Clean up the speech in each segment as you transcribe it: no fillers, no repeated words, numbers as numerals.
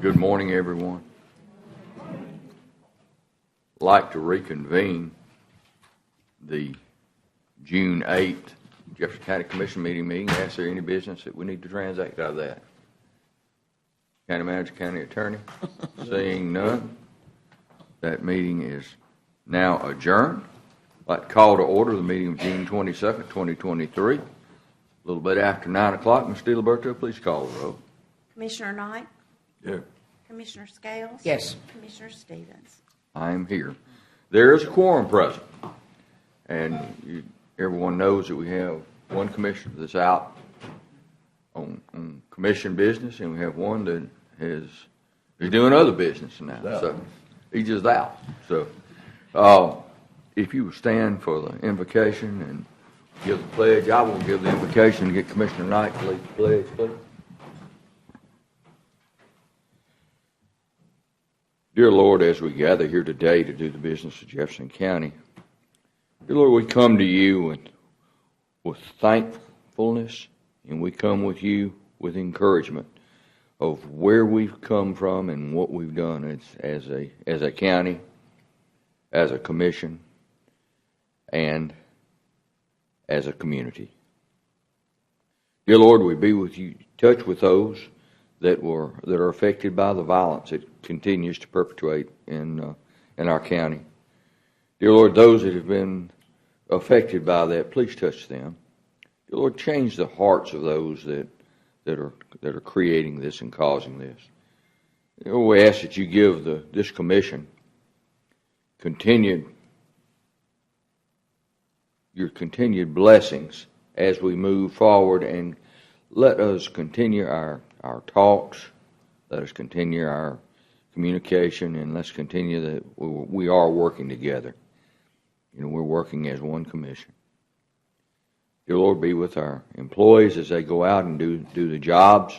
Good morning, everyone. I'd like to reconvene the June 8th Jefferson County Commission meeting. Ask there any business that we need to transact out of that? County Manager, County Attorney? Seeing none, that meeting is now adjourned. I'd like to call to order the meeting of June 22nd, 2023. A little bit after 9 o'clock. Ms. DeLiberto, please call the roll. Commissioner Knight? Here. Commissioner Scales? Yes. Commissioner Stevens? I am here. There is a quorum present. And everyone knows that we have one commissioner that's out on commission business, and we have one that is doing other business now. So he's just out. So if you would stand for the invocation and give the pledge, I will give the invocation and get Commissioner Knight to lead the pledge, please. Dear Lord, as we gather here today to do the business of Jefferson County, dear Lord, we come to you with thankfulness, and we come with you with encouragement of where we've come from and what we've done as a county, as a commission, and as a community. Dear Lord, we be with you, touch with those that are affected by the violence that continues to perpetuate in our county. Dear Lord, those that have been affected by that, please touch them. Dear Lord, change the hearts of those that are creating this and causing this. Dear Lord, we ask that you give this commission your continued blessings as we move forward, and let us continue our talks, let us continue our communication, and let's continue that we are working together. We're working as one commission. Dear Lord, be with our employees as they go out and do the jobs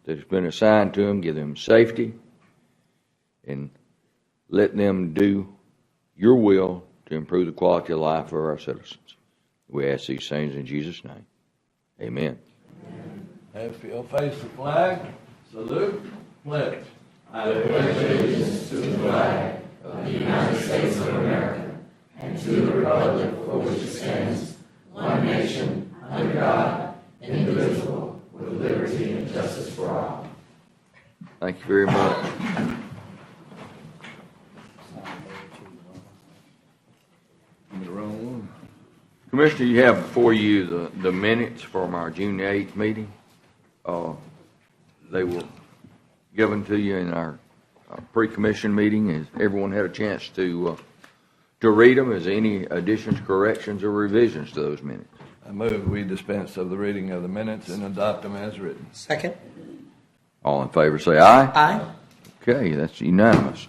that have been assigned to them. Give them safety and let them do your will to improve the quality of life for our citizens. We ask these things in Jesus' name. Amen. If you'll face the flag, salute, pledge. I pledge allegiance to the flag of the United States of America and to the republic for which it stands, one nation, under God, indivisible, with liberty and justice for all. Thank you very much. Commissioner, you have before you the minutes from our June 8th meeting. They were given to you in our pre-commission meeting. Has everyone had a chance to read them? Is there any additions, corrections, or revisions to those minutes? I move we dispense of the reading of the minutes and adopt them as written. Second. All in favor say aye. Aye. Okay, that's unanimous.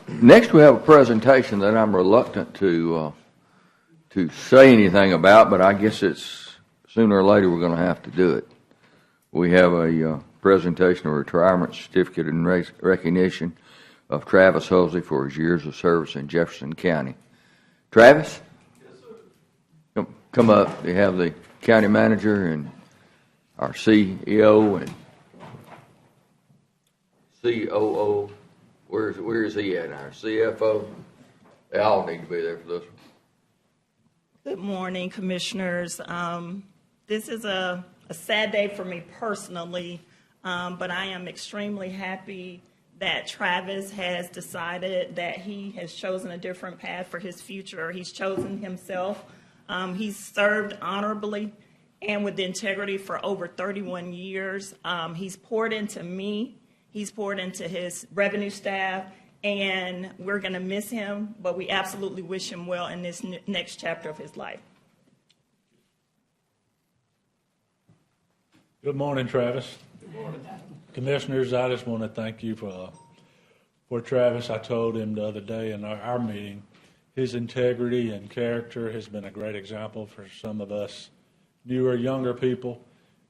Next we have a presentation that I'm reluctant to say anything about, but I guess it's sooner or later we're going to have to do it. We have a presentation of retirement certificate in recognition of Travis Hulsey for his years of service in Jefferson County. Travis? Yes, sir. Come up. We have the county manager and our CEO and COO. Where is he at? Our CFO? They all need to be there for this one. Good morning, commissioners. This is a sad day for me personally, but I am extremely happy that Travis has decided that he has chosen a different path for his future. He's chosen himself. He's served honorably and with integrity for over 31 years. He's poured into me. He's poured into his revenue staff, and we're going to miss him, but we absolutely wish him well in this next chapter of his life. Good morning, Travis. Good morning. Commissioners, I just want to thank you for Travis. I told him the other day in our meeting, his integrity and character has been a great example for some of us newer, younger people.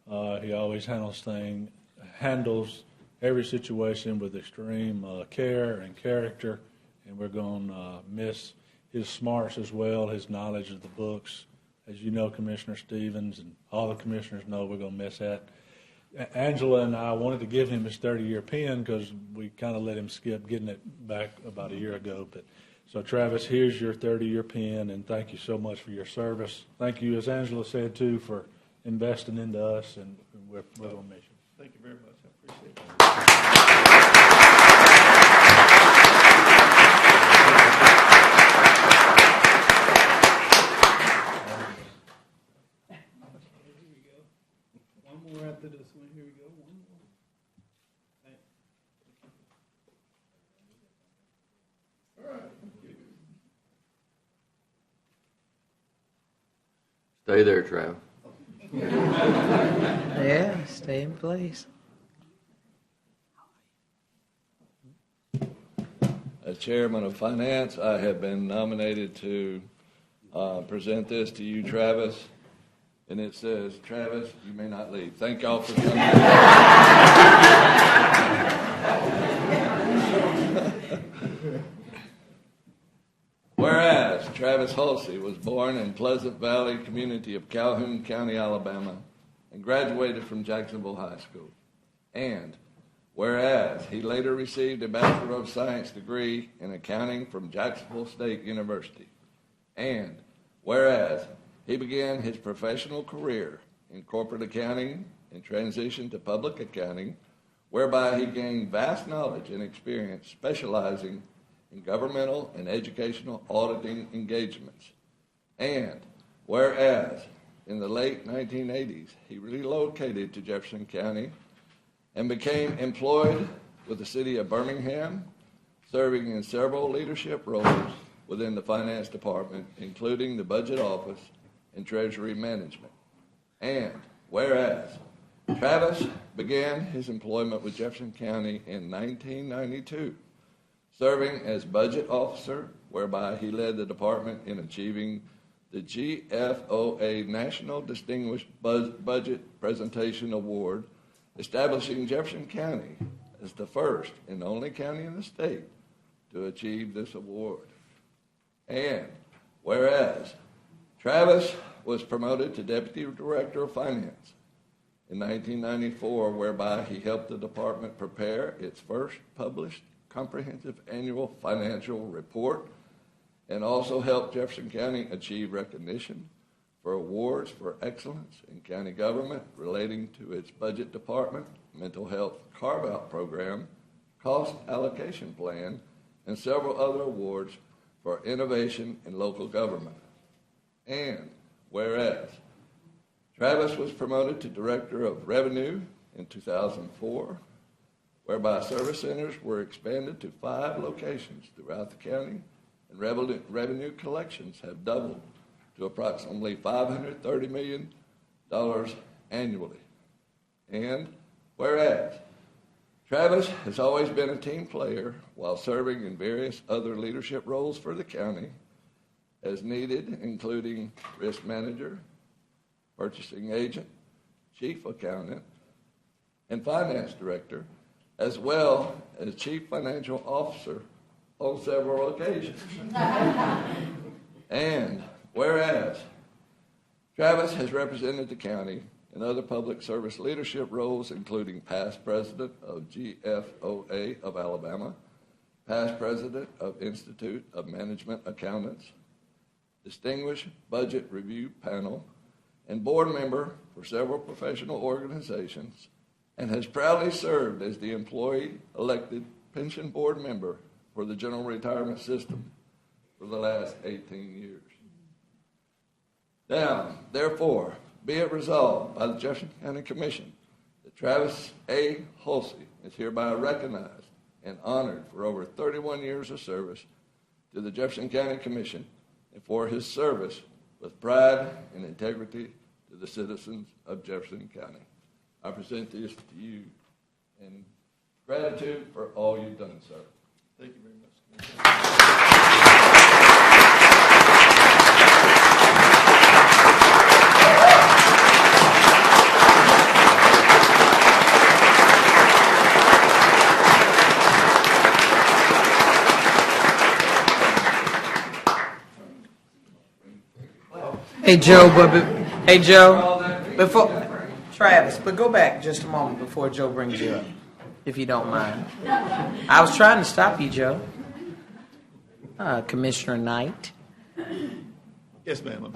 He always handles every situation with extreme care and character, and we're going to miss his smarts as well, his knowledge of the books. As you know, Commissioner Stevens and all the commissioners know, we're going to miss that. Angela and I wanted to give him his 30-year pin because we kind of let him skip getting it back about a year ago. But so, Travis, here's your 30-year pin, and thank you so much for your service. Thank you, as Angela said, too, for investing into us, and we're on mission. Thank you very much. I appreciate it. One more after this one. Here we go. One more. All right. Stay there, Trav. Yeah, stay in place. As Chairman of Finance, I have been nominated to present this to you, Travis. And it says, Travis, you may not leave. Thank y'all for coming. Whereas Travis Hulsey was born in Pleasant Valley community of Calhoun County, Alabama, and graduated from Jacksonville High School. And whereas he later received a Bachelor of Science degree in accounting from Jacksonville State University. And whereas he began his professional career in corporate accounting and transitioned to public accounting, whereby he gained vast knowledge and experience specializing in governmental and educational auditing engagements. And whereas in the late 1980s, he relocated to Jefferson County and became employed with the city of Birmingham, serving in several leadership roles within the finance department, including the budget office and treasury management. And whereas Travis began his employment with Jefferson County in 1992, serving as budget officer, whereby he led the department in achieving the GFOA National Distinguished Budget Presentation Award, establishing Jefferson County as the first and only county in the state to achieve this award. And whereas Travis was promoted to Deputy Director of Finance in 1994, whereby he helped the department prepare its first published comprehensive annual financial report, and also helped Jefferson County achieve recognition for awards for excellence in county government relating to its budget department, mental health carve-out program, cost allocation plan, and several other awards for innovation in local government. And whereas Travis was promoted to Director of Revenue in 2004, whereby service centers were expanded to 5 locations throughout the county, and revenue collections have doubled to approximately $530 million annually. And whereas Travis has always been a team player while serving in various other leadership roles for the county as needed, including risk manager, purchasing agent, chief accountant, and finance director, as well as chief financial officer on several occasions. And whereas Travis has represented the county in other public service leadership roles, including past president of GFOA of Alabama, past president of Institute of Management Accountants, distinguished budget review panel, and board member for several professional organizations, and has proudly served as the employee-elected pension board member for the General Retirement System for the last 18 years. Now, therefore, be it resolved by the Jefferson County Commission that Travis A. Hulsey is hereby recognized and honored for over 31 years of service to the Jefferson County Commission and for his service with pride and integrity to the citizens of Jefferson County. I present this to you in gratitude for all you've done, sir. Thank you very much. Hey Joe, before Travis, but go back just a moment before Joe brings you up, if you don't mind. I was trying to stop you, Joe. Commissioner Knight. Yes, ma'am.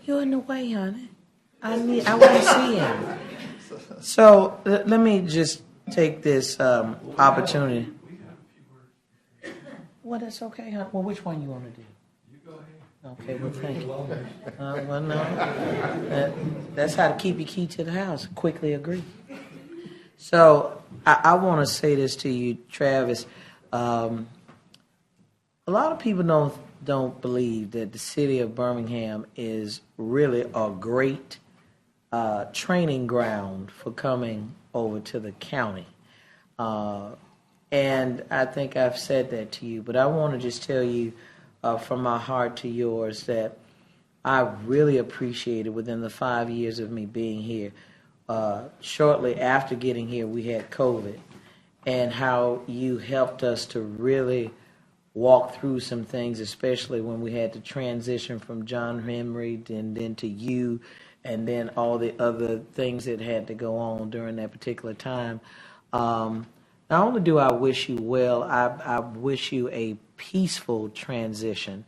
You're in the way, honey. I want to see him. So let me just take this opportunity. Well, that's okay, honey. Well, which one you want to do? You go ahead. Okay, well, thank you. Well, no. That's how to keep your key to the house. Quickly agree. So I want to say this to you, Travis. A lot of people don't believe that the city of Birmingham is really a great training ground for coming over to the county. And I think I've said that to you, but I want to just tell you from my heart to yours that I really appreciated within the 5 years of me being here. Shortly after getting here, we had COVID, and how you helped us to really walk through some things, especially when we had to transition from John Henry and then to you, and then all the other things that had to go on during that particular time. Not only do I wish you well, I wish you a peaceful transition,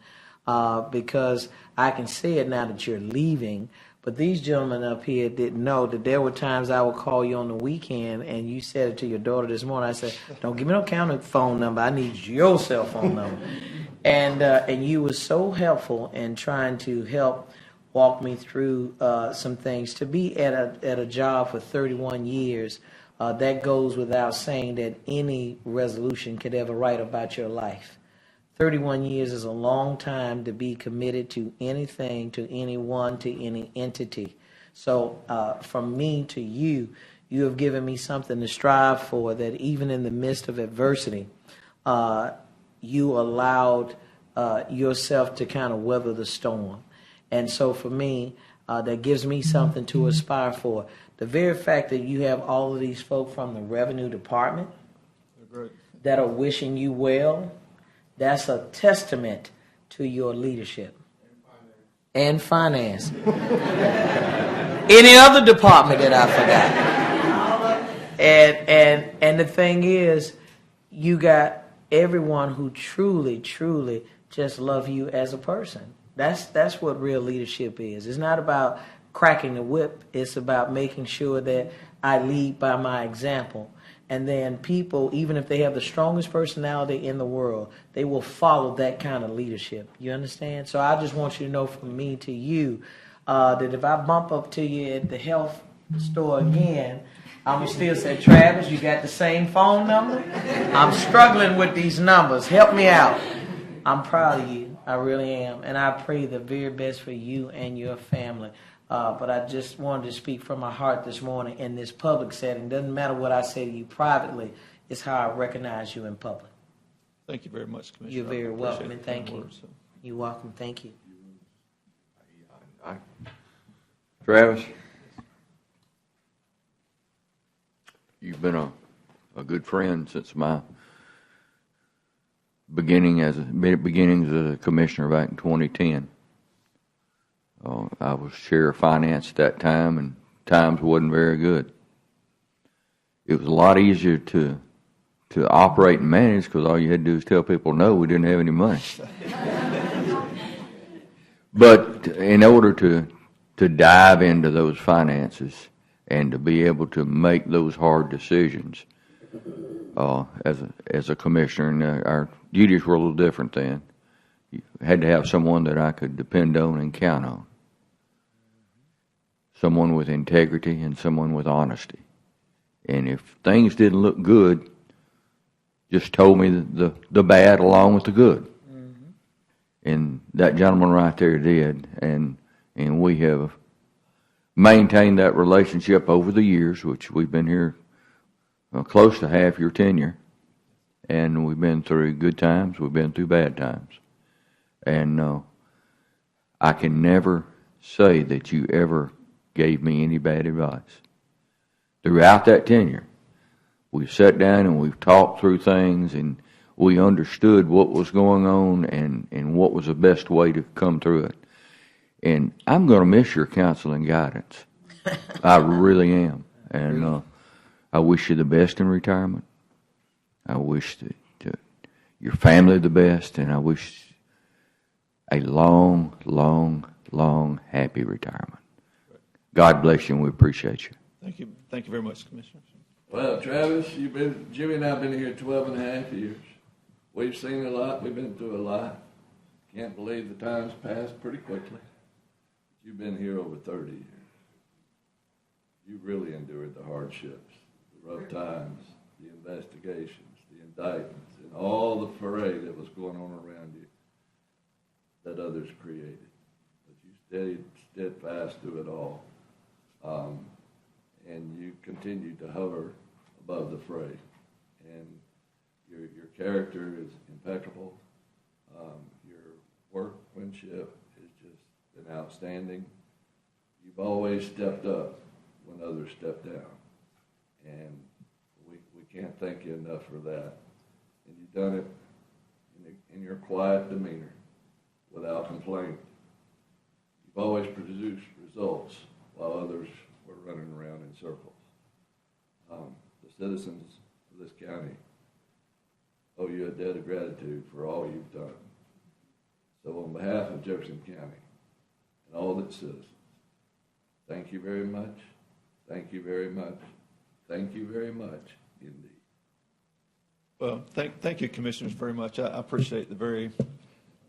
because I can say it now that you're leaving, but these gentlemen up here didn't know that there were times I would call you on the weekend, and you said it to your daughter this morning. I said, don't give me no county phone number. I need your cell phone number. And you were so helpful in trying to help walk me through some things. To be at a job for 31 years, that goes without saying that any resolution could ever write about your life. 31 years is a long time to be committed to anything, to anyone, to any entity. So from me to you, you have given me something to strive for, that even in the midst of adversity, you allowed yourself to kind of weather the storm. And so for me, that gives me something to aspire for. The very fact that you have all of these folk from the revenue department that are wishing you well, that's a testament to your leadership. And finance. Any other department that I forgot. And the thing is, you got everyone who truly, truly just love you as a person. That's what real leadership is. It's not about cracking the whip. It's about making sure that I lead by my example. And then people, even if they have the strongest personality in the world, they will follow that kind of leadership. You understand? So I just want you to know from me to you that if I bump up to you at the health store again, I'm going to still say, Travis, you got the same phone number? I'm struggling with these numbers. Help me out. I'm proud of you. I really am. And I pray the very best for you and your family. But I just wanted to speak from my heart this morning in this public setting. Doesn't matter what I say to you privately, it's how I recognize you in public. Thank you very much, Commissioner. You're very welcome, and the thank kind you. words. You're welcome. Thank you. Travis, you've been a good friend since my beginnings as a commissioner back in 2010. I was chair of finance at that time, and times wasn't very good. It was a lot easier to operate and manage because all you had to do was tell people no, we didn't have any money. But in order to dive into those finances and to be able to make those hard decisions, as a commissioner, and our duties were a little different then. You had to have someone that I could depend on and count on. Someone with integrity and someone with honesty. And if things didn't look good, just told me the bad along with the good. Mm-hmm. And that gentleman right there did. And we have maintained that relationship over the years, which we've been here close to half your tenure. And we've been through good times, we've been through bad times. And I can never say that you ever gave me any bad advice. Throughout that tenure, we've sat down and we've talked through things, and we understood what was going on and what was the best way to come through it. And I'm going to miss your counsel and guidance. I really am. And I wish you the best in retirement. I wish your family the best, and I wish a long, long, long, happy retirement. God bless you, and we appreciate you. Thank you. Thank you very much, Commissioner. Well, Travis, Jimmy and I have been here 12 and a half years. We've seen a lot. We've been through a lot. Can't believe the time's passed pretty quickly. You've been here over 30 years. You really endured the hardships, the rough times, the investigations, the indictments, and all the parade that was going on around you that others created. But you stayed steadfast through it all. And you continued to hover above the fray. And your character is impeccable. Your workmanship has just been outstanding. You've always stepped up when others stepped down. And we can't thank you enough for that. And you've done it in your quiet demeanor, without complaint. You've always produced results while others were running around in circles. The citizens of this county owe you a debt of gratitude for all you've done. So on behalf of Jefferson County and all its citizens, thank you very much, thank you very much, thank you very much indeed. Well, thank you, Commissioners, very much. I appreciate the very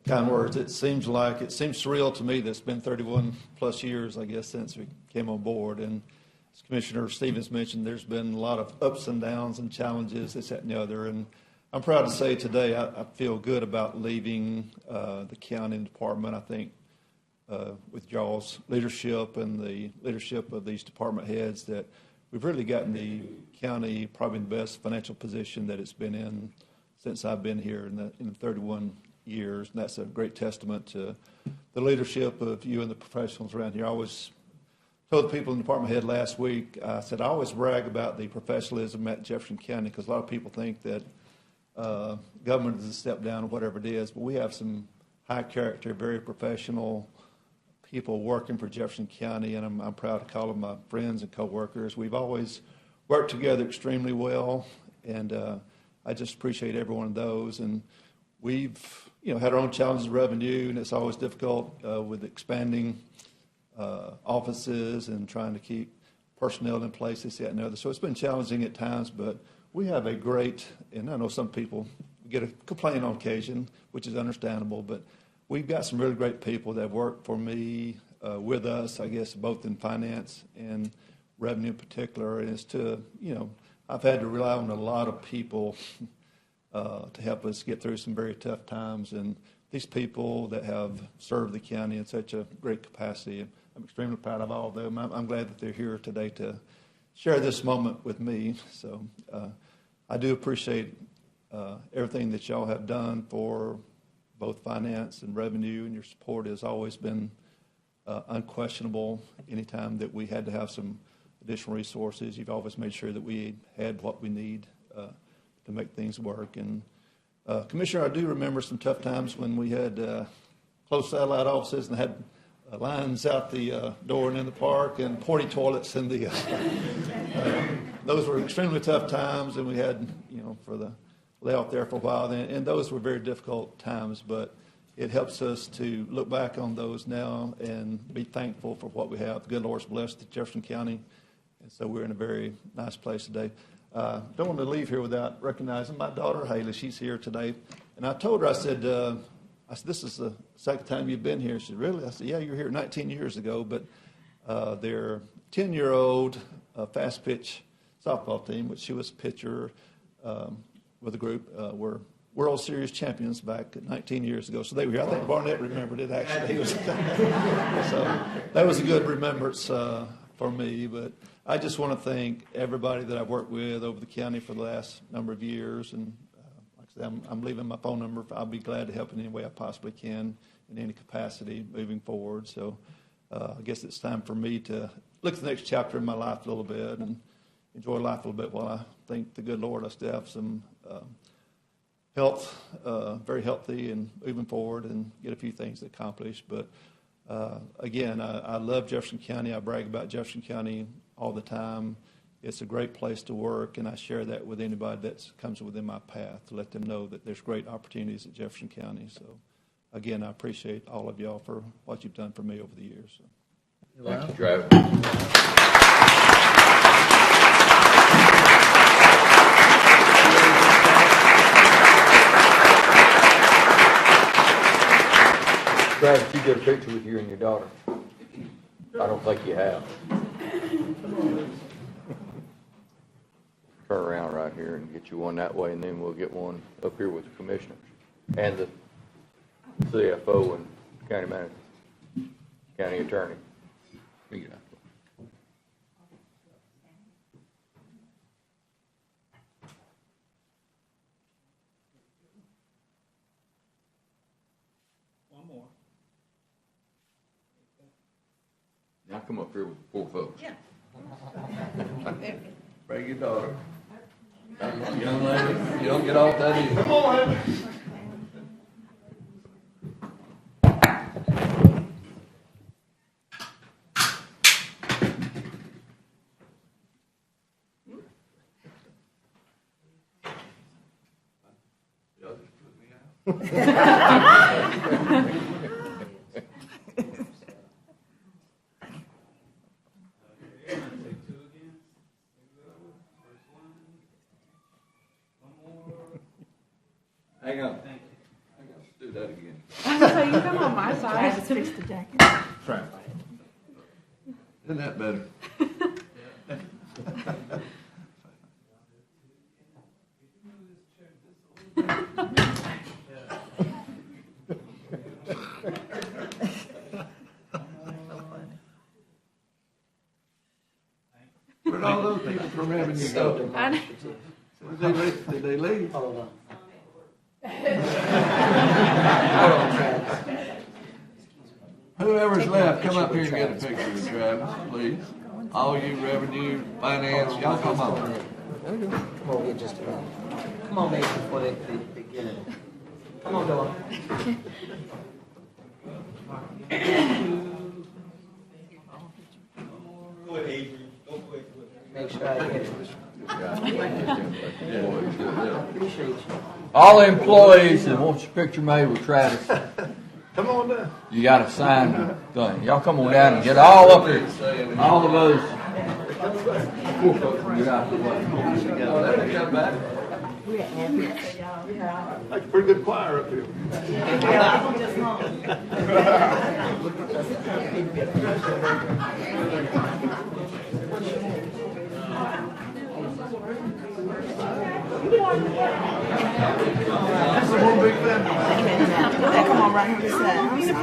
kind words. It seems surreal to me that it's been 31 plus years, I guess, since we came on board. And as Commissioner Stevens mentioned, there's been a lot of ups and downs and challenges, this, that, and the other. And I'm proud to say today I feel good about leaving the county and department. I think with y'all's leadership and the leadership of these department heads that we've really gotten the county probably in the best financial position that it's been in since I've been here in the 31 years. And that's a great testament to the leadership of you and the professionals around here. I always told the people in the department head last week, I said, I always brag about the professionalism at Jefferson County because a lot of people think that government is a step down or whatever it is, but we have some high character, very professional people working for Jefferson County, and I'm proud to call them my friends and coworkers. We've always worked together extremely well, and I just appreciate every one of those. And we've had our own challenges of revenue, and it's always difficult with expanding offices and trying to keep personnel in place, this, that, and the other. So it's been challenging at times, but we have a great, and I know some people get a complaint on occasion, which is understandable, but we've got some really great people that work for me, with us, I guess, both in finance and revenue in particular. And it's I've had to rely on a lot of people to help us get through some very tough times. And these people that have served the county in such a great capacity, I'm extremely proud of all of them. I'm glad that they're here today to share this moment with me. So I do appreciate everything that y'all have done for both finance and revenue, and your support has always been unquestionable. Anytime that we had to have some additional resources, you've always made sure that we had what we need to make things work. And Commissioner, I do remember some tough times when we had closed satellite offices and had lines out the door and in the park and porty toilets in the those were extremely tough times, and we had for the layoff there for a while, and those were very difficult times, but it helps us to look back on those now and be thankful for what we have. The good Lord's blessed Jefferson County, and so we're in a very nice place today. Don't want to leave here without recognizing my daughter, Haley. She's here today, and I told her, I said, this is the second time you've been here. She said, really? I said, yeah, you were here 19 years ago, but their 10-year-old fast pitch softball team, which she was a pitcher with a group, were World Series champions back 19 years ago. So they were here. I think Barnett remembered it, actually. So that was a good remembrance for me. But I just want to thank everybody that I've worked with over the county for the last number of years. And like I said, I'm leaving my phone number. I'll be glad to help in any way I possibly can in any capacity moving forward. So I guess it's time for me to look at the next chapter in my life a little bit and enjoy life a little bit while I thank the good Lord I still have some health, very healthy and moving forward and get a few things accomplished. But Again, I love Jefferson County. I brag about Jefferson County all the time. It's a great place to work, and I share that with anybody that comes within my path to let them know that there's great opportunities at Jefferson County. So, again, I appreciate all of y'all for what you've done for me over the years. So. Thank you, Travis. Travis, you get a picture with you and your daughter. I don't think you have. Turn around right here and get you one that way, and then we'll get one up here with the commissioners and the CFO and county manager, county attorney. Let me get out. One more. Now come up here with four folks. Yeah. Bring your daughter. Young lady, you don't get off that easy. Come on. Y'all just put me out. Hang on. Let's do that again. So you come on my side. Travis fixed the jacket. Isn't that better? Where'd all those people from Revenue go? Did they leave? Hold on. Whoever's left, come up here and get a picture with Travis, please. All you revenue, finance, y'all come on. Come on, get just a minute. Come on, baby, before they get it. Come on, Dora. Make sure I get it. Appreciate you. All employees that wants a picture made with Travis, Come on down. you got to sign the thing. Y'all come on down and get all up here. All of those. Four folks will get out the way. Let me come back. Like a pretty good choir up here. That's the one big family. Come on, right here. I'm sorry.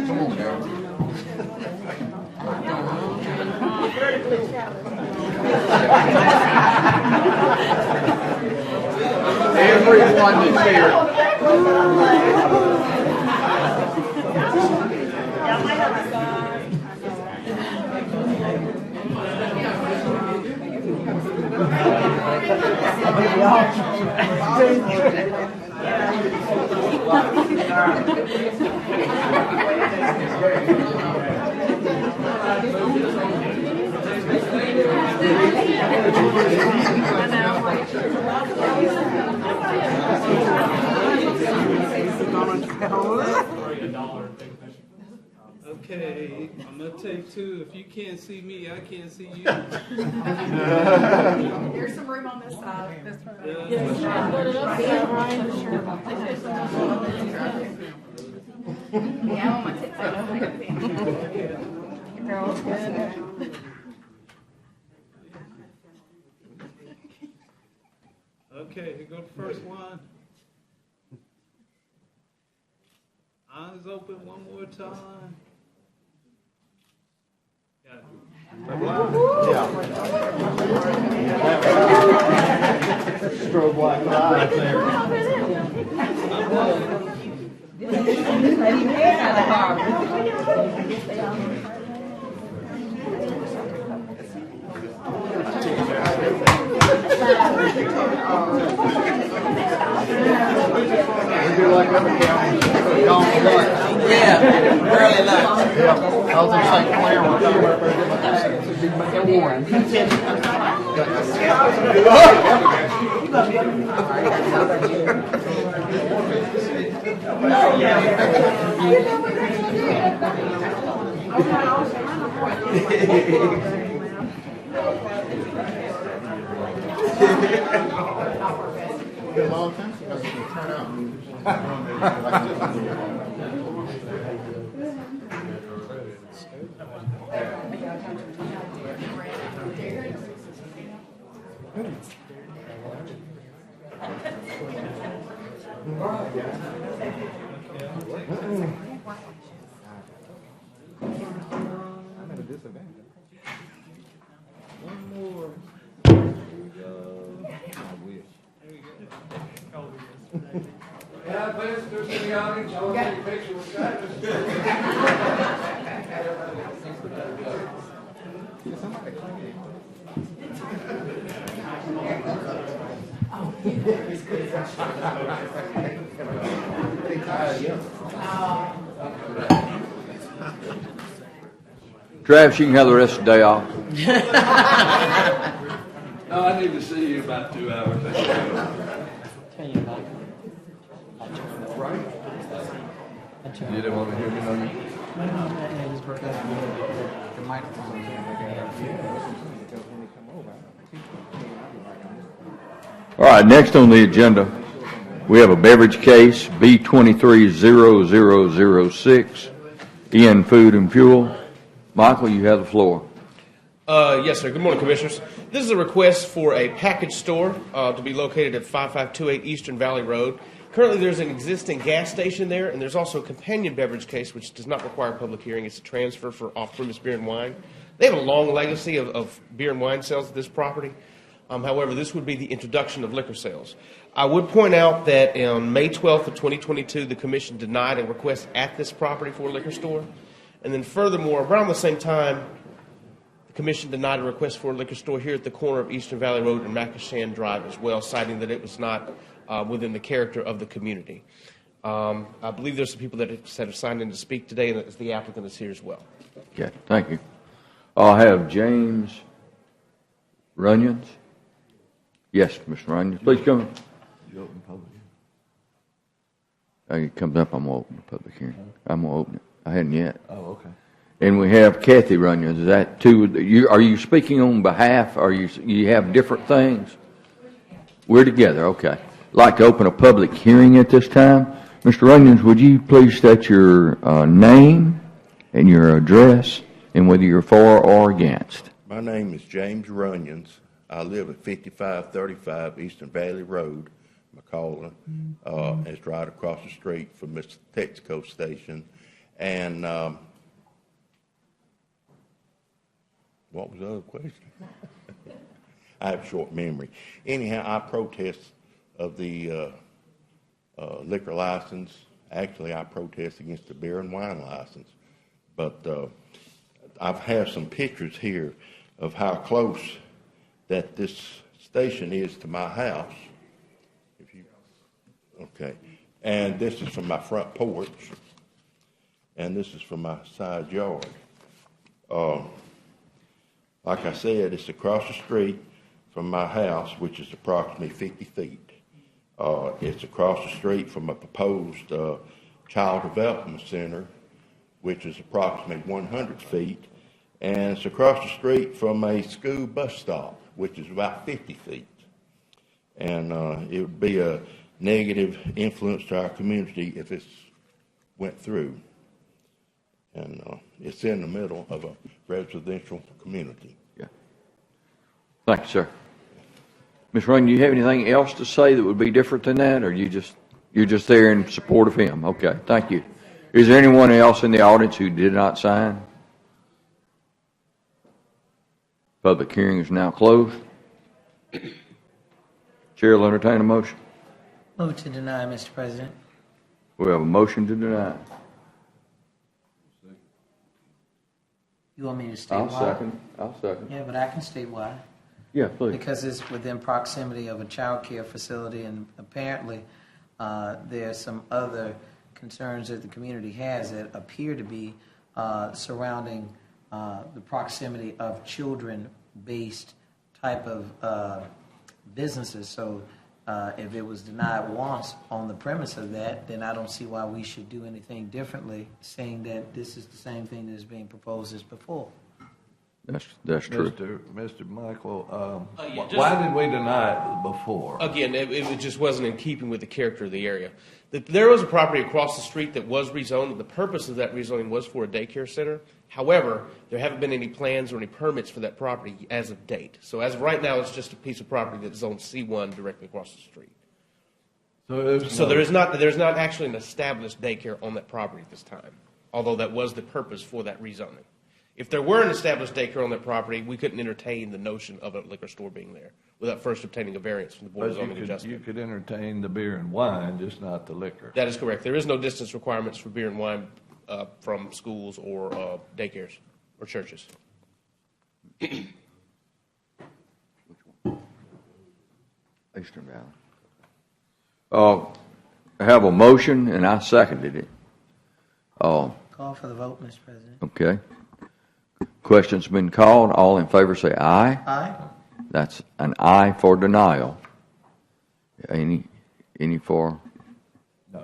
Come on, Darryl. Everyone that's here. Okay, I'm gonna take two. If you can't see me, I can't see you. There's some room on this side. Yeah, I'm on my TikTok. Okay, here go the first one. Eyes open one more time. Got it. Strobe like light there. We do like other counties. Yeah, early lunch. I was in St. Clair one Yeah, visitors in the audience, I want to take a picture with Travis. Travis, you can have the rest of the day off. No, I need to see you about 2 hours. You didn't want to hear me, no? All right, next on the agenda, we have a beverage case, B230006, Ian Food and Fuel. Michael, you have the floor. Yes, sir. Good morning, Commissioners. This is a request for a package store to be located at 5528 Eastern Valley Road. Currently, there's an existing gas station there, and there's also a companion beverage case, which does not require public hearing. It's a transfer for off-premise beer and wine. They have a long legacy of beer and wine sales at this property. However, this would be the introduction of liquor sales. I would point out that on May 12th of 2022, the Commission denied a request at this property for a liquor store. And then furthermore, around the same time, the Commission denied a request for a liquor store here at the corner of Eastern Valley Road and Macashan Drive as well, citing that it was not within the character of the community. I believe there's some people that have signed in to speak today, and the applicant is here as well. Okay, thank you. I'll have James Runyons. Yes, Mr. Runyons, please come. It comes up, I'm going to open the public hearing. I'm going to open it. I hadn't yet. Oh, okay. And we have Kathy Runyons. Is that two? Are you speaking on behalf? Or you have different things? We're together. Okay. I'd like to open a public hearing at this time. Mr. Runyons, would you please state your name and your address and whether you're for or against? My name is James Runyons. I live at 5535 Eastern Valley Road, McCalla. It's right across the street from Mr. Texaco Station. And what was the other question? I have a short memory. Anyhow, I protest of the liquor license. Actually, I protest against the beer and wine license. But I've had some pictures here of how close that this station is to my house. Okay. And this is from my front porch. And this is from my side yard. Like I said, it's across the street from my house, which is approximately 50 feet. It's across the street from a proposed child development center, which is approximately 100 feet. And it's across the street from a school bus stop, which is about 50 feet. And it would be a negative influence to our community if this went through. And it's in the middle of a residential community. Yeah. Thank you, sir. Ms. Run, do you have anything else to say that would be different than that, or you're just there in support of him? Okay, thank you. Is there anyone else in the audience who did not sign? Public hearing is now closed. Chair will entertain a motion. Move to deny, Mr. President. We have a motion to deny. You want me to state I'll why? I'll second. Yeah, but I can state why. Yeah, please. Because it's within proximity of a child care facility, and apparently there are some other concerns that the community has that appear to be surrounding the proximity of children-based type of businesses. So if it was denied once on the premise of that, then I don't see why we should do anything differently, saying that this is the same thing that is being proposed as before. That's true. Mr. Michael, why did we deny it before? Again, it just wasn't in keeping with the character of the area. There was a property across the street that was rezoned. The purpose of that rezoning was for a daycare center. However, there haven't been any plans or any permits for that property as of date. So as of right now, it's just a piece of property that's zoned C1 directly across the street. So there's not actually an established daycare on that property at this time, although that was the purpose for that rezoning. If there were an established daycare on that property, we couldn't entertain the notion of a liquor store being there without first obtaining a variance from the Board of Zoning Adjustment. You could entertain the beer and wine, just not the liquor. That is correct. There is no distance requirements for beer and wine from schools or daycares or churches. Eastern Valley. I have a motion, and I seconded it. Call for the vote, Mr. President. Okay. Question's been called. All in favor say aye. Aye. That's an aye for denial. Any for? No,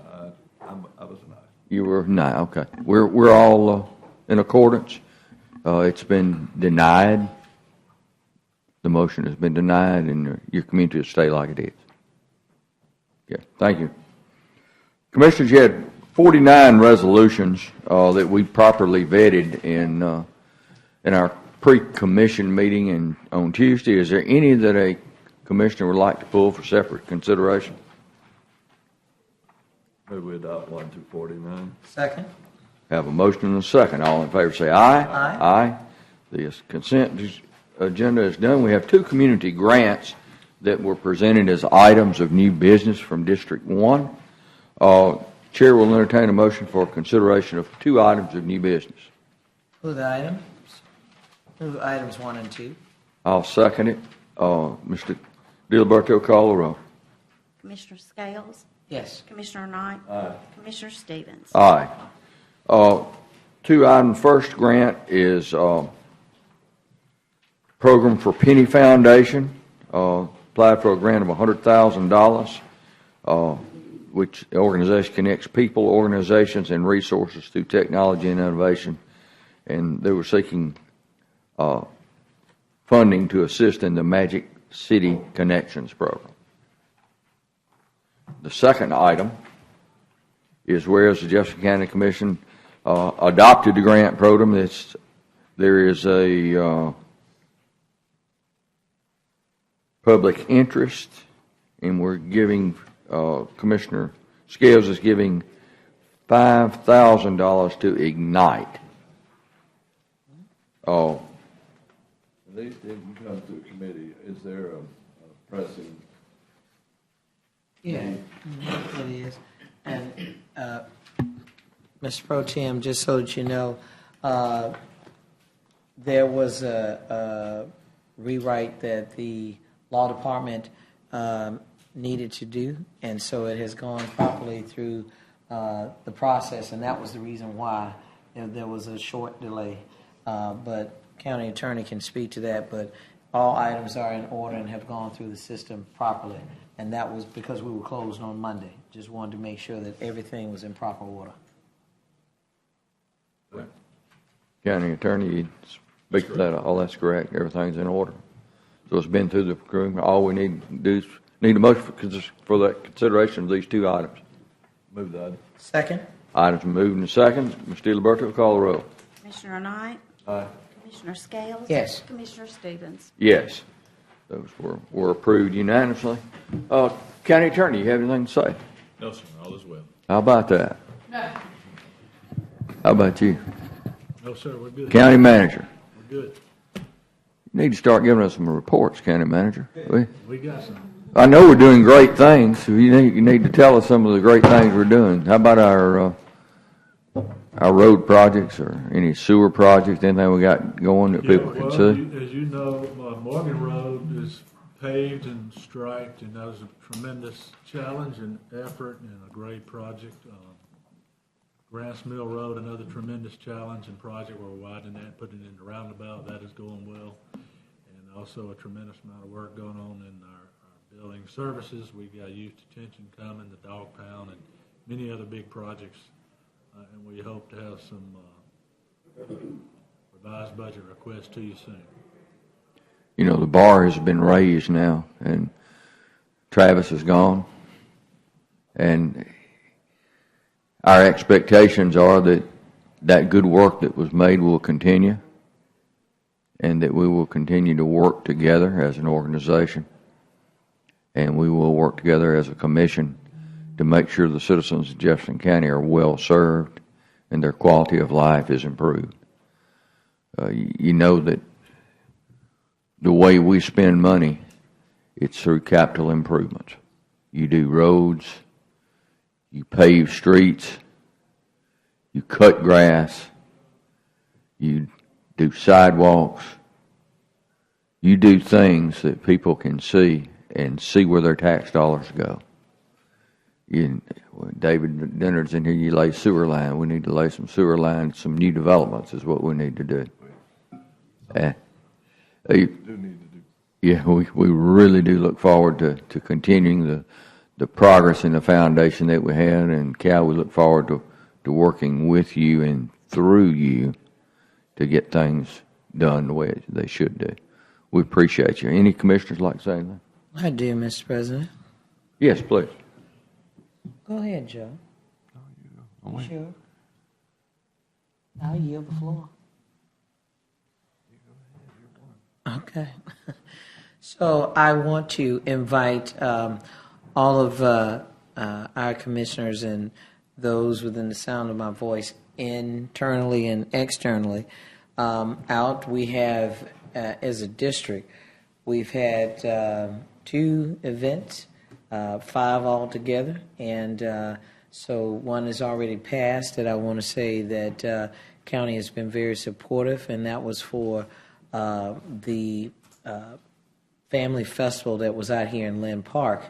I was an aye. You were no. Okay. We're all in accordance. It's been denied. The motion has been denied, and your community will stay like it is. Okay. Thank you, Commissioners. You had 49 resolutions that we properly vetted in our pre-commission meeting on Tuesday. Is there any that a commissioner would like to pull for separate consideration? Move we adopt 1 through 49. Second. Have a motion and a second. All in favor say aye. Aye. Aye. The consent agenda is done. We have 2 community grants that were presented as items of new business from District 1. Chair will entertain a motion for consideration of 2 items of new business. Move the items. Move items 1 and 2. I'll second it. Mr. DiLiberto, call the roll. Commissioner Scales? Yes. Commissioner Knight? Aye. Commissioner Stevens? Aye. 2 item. First grant is program for Penny Foundation. Applied for a grant of $100,000, which the organization connects people, organizations, and resources through technology and innovation. And they were seeking funding to assist in the Magic City Connections program. The second item is whereas the Jefferson County Commission adopted the grant program, there is a public interest, and we're giving, Commissioner Scales is giving $5,000 to Ignite. These didn't come through committee. Is there a pressing? Yeah, it is. And Mr. Pro Tem, just so that you know, there was a rewrite that the law department needed to do, and so it has gone properly through the process, and that was the reason why there was a short delay. But county attorney can speak to that, but all items are in order and have gone through the system properly, and that was because we were closed on Monday. Just wanted to make sure that everything was in proper order. County attorney, you speak to that. All that's correct. Everything's in order. So it's been through the procurement. All we need to do is need a motion for that consideration of these 2 items. Move that. Second. Items moved and second. Mr. DiLiberto, call the roll. Commissioner Knight? Aye. Commissioner Scales? Yes. Commissioner Stevens? Yes. Those were approved unanimously. County attorney, you have anything to say? No, sir. All is well. How about that? How about you? No, sir. We're good. County manager. We're good. You need to start giving us some reports, county manager. We got some. I know we're doing great things. So you need to tell us some of the great things we're doing. How about our road projects or any sewer projects, anything we got going that people can see? As you know, Morgan Road is paved and striped, and that was a tremendous challenge and effort and a great project. Grants Mill Road, another tremendous challenge and project where we're widening that, putting it in the roundabout. That is going well. And also a tremendous amount of work going on in our building services. We've got youth detention coming, the dog pound, and many other big projects. And we hope to have some revised budget requests to you soon. You know, the bar has been raised now, and Travis is gone. And our expectations are that that good work that was made will continue, and that we will continue to work together as an organization, and we will work together as a commission to make sure the citizens of Jefferson County are well served and their quality of life is improved. You know that the way we spend money, it's through capital improvements. You do roads, you pave streets, you cut grass, you do sidewalks, you do things that people can see and see where their tax dollars go. David Leonard's in here, you lay sewer line. We need to lay some sewer lines, some new developments is what we need to do. Yeah, we really do look forward to continuing the progress in the foundation that we had, and Cal, we look forward to working with you and through you to get things done the way they should do. We appreciate you. Any commissioners like to say anything? I do, Mr. President. Yes, please. Go ahead, Joe. You sure? I'll yield the floor. Okay. So I want to invite all of our commissioners and those within the sound of my voice, internally and externally, out. We have, as a district, we've had 2 events, 5 altogether, and so one is already passed that I want to say that county has been very supportive, and that was for the family festival that was out here in Lynn Park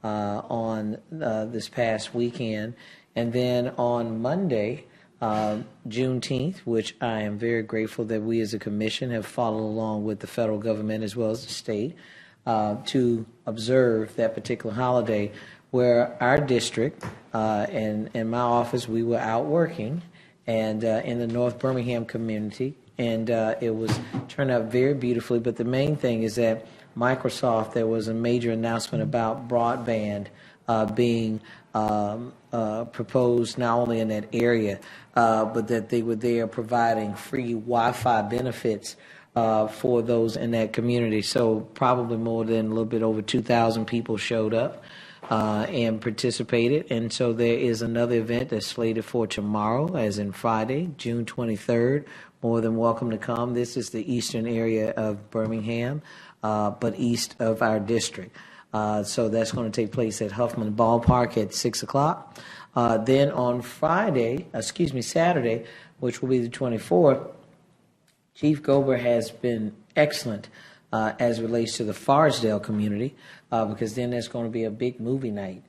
on this past weekend. And then on Monday, Juneteenth, which I am very grateful that we as a commission have followed along with the federal government as well as the state to observe that particular holiday, where our district and my office, we were out working and in the North Birmingham community, and it was turned out very beautifully. But the main thing is that Microsoft, there was a major announcement about broadband being proposed not only in that area, but that they were there providing free Wi-Fi benefits for those in that community. So probably more than a little bit over 2,000 people showed up and participated. And so there is another event that's slated for tomorrow, as in Friday, June 23rd. More than welcome to come. This is the eastern area of Birmingham, but east of our district. So that's going to take place at Huffman Ballpark at 6 o'clock. Then on Saturday, which will be the 24th, Chief Gober has been excellent as it relates to the Forestdale community, because then there's going to be a big movie night.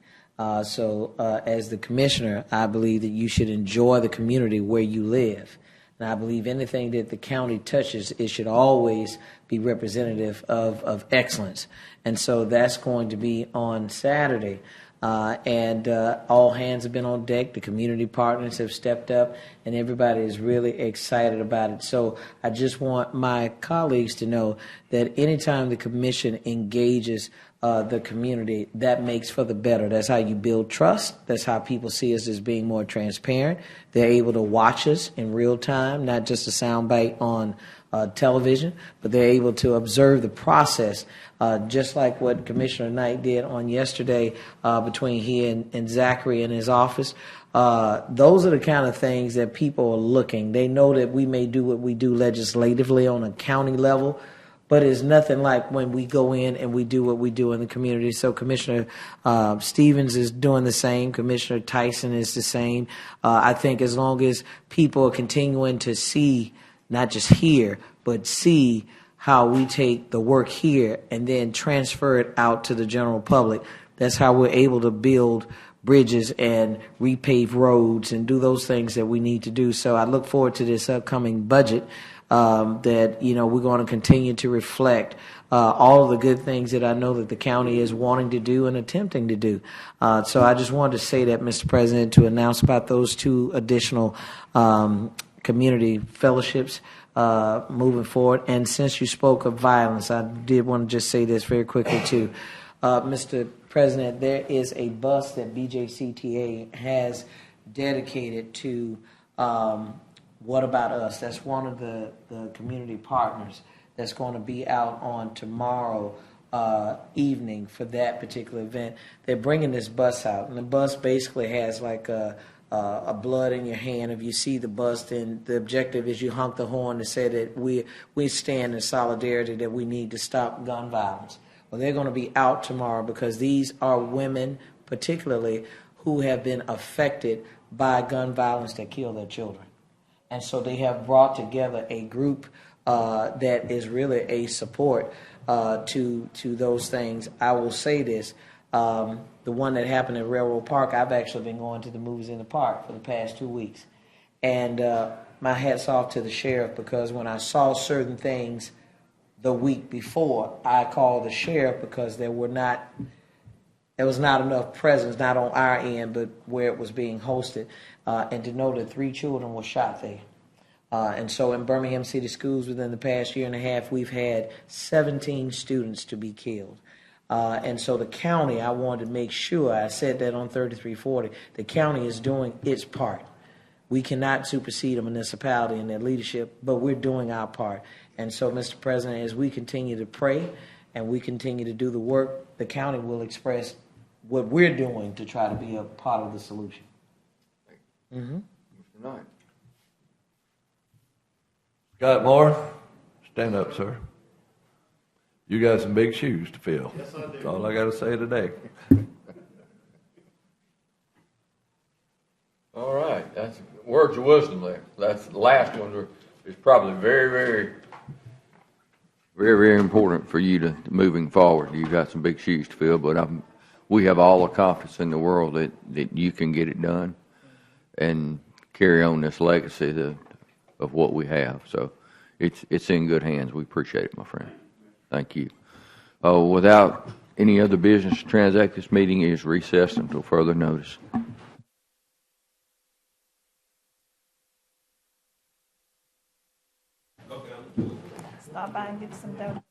So as the commissioner, I believe that you should enjoy the community where you live. And I believe anything that the county touches, it should always be representative of excellence. And so that's going to be on Saturday. And all hands have been on deck. The community partners have stepped up, and everybody is really excited about it. So I just want my colleagues to know that anytime the commission engages the community, that makes for the better. That's how you build trust. That's how people see us as being more transparent. They're able to watch us in real time, not just a soundbite on television, but they're able to observe the process, just like what Commissioner Knight did on yesterday between he and Zachary in his office. Those are the kind of things that people are looking. They know that we may do what we do legislatively on a county level, but it's nothing like when we go in and we do what we do in the community. So Commissioner Stevens is doing the same. Commissioner Tyson is the same. I think as long as people are continuing to see, not just hear, but see how we take the work here and then transfer it out to the general public, that's how we're able to build bridges and repave roads and do those things that we need to do. So I look forward to this upcoming budget that, we're going to continue to reflect all of the good things that I know that the county is wanting to do and attempting to do. So I just wanted to say that, Mr. President, to announce about those 2 additional community fellowships moving forward. And since you spoke of violence, I did want to just say this very quickly too. Mr. President, there is a bus that BJCTA has dedicated to What About Us. That's one of the community partners that's going to be out on tomorrow evening for that particular event. They're bringing this bus out, and the bus basically has like a blood in your hand. If you see the bus, then the objective is you honk the horn to say that we stand in solidarity that we need to stop gun violence. Well, they're going to be out tomorrow because these are women, particularly, who have been affected by gun violence that kill their children. And so they have brought together a group that is really a support to those things. I will say this. The one that happened at Railroad Park, I've actually been going to the movies in the park for the past 2 weeks. And my hat's off to the sheriff, because when I saw certain things the week before, I called the sheriff because there was not enough presence, not on our end, but where it was being hosted, and to know that 3 children were shot there. And so in Birmingham City Schools within the past year and a half, we've had 17 students to be killed. And so the county, I wanted to make sure, I said that on 3340, the county is doing its part. We cannot supersede a municipality in their leadership, but we're doing our part. And so, Mr. President, as we continue to pray and we continue to do the work, the county will express what we're doing to try to be a part of the solution. Mr. Knight. Scott Moore, stand up, sir. You got some big shoes to fill. Yes, I do. That's all I got to say today. All right, that's words of wisdom there. That's the last one. Is probably very, very, very, very important for you to moving forward. You've got some big shoes to fill, but we have all the confidence in the world that you can get it done and carry on this legacy of what we have. So it's in good hands. We appreciate it, my friend. Thank you. Without any other business to transact, this meeting is recessed until further notice. Stop by and get some donuts.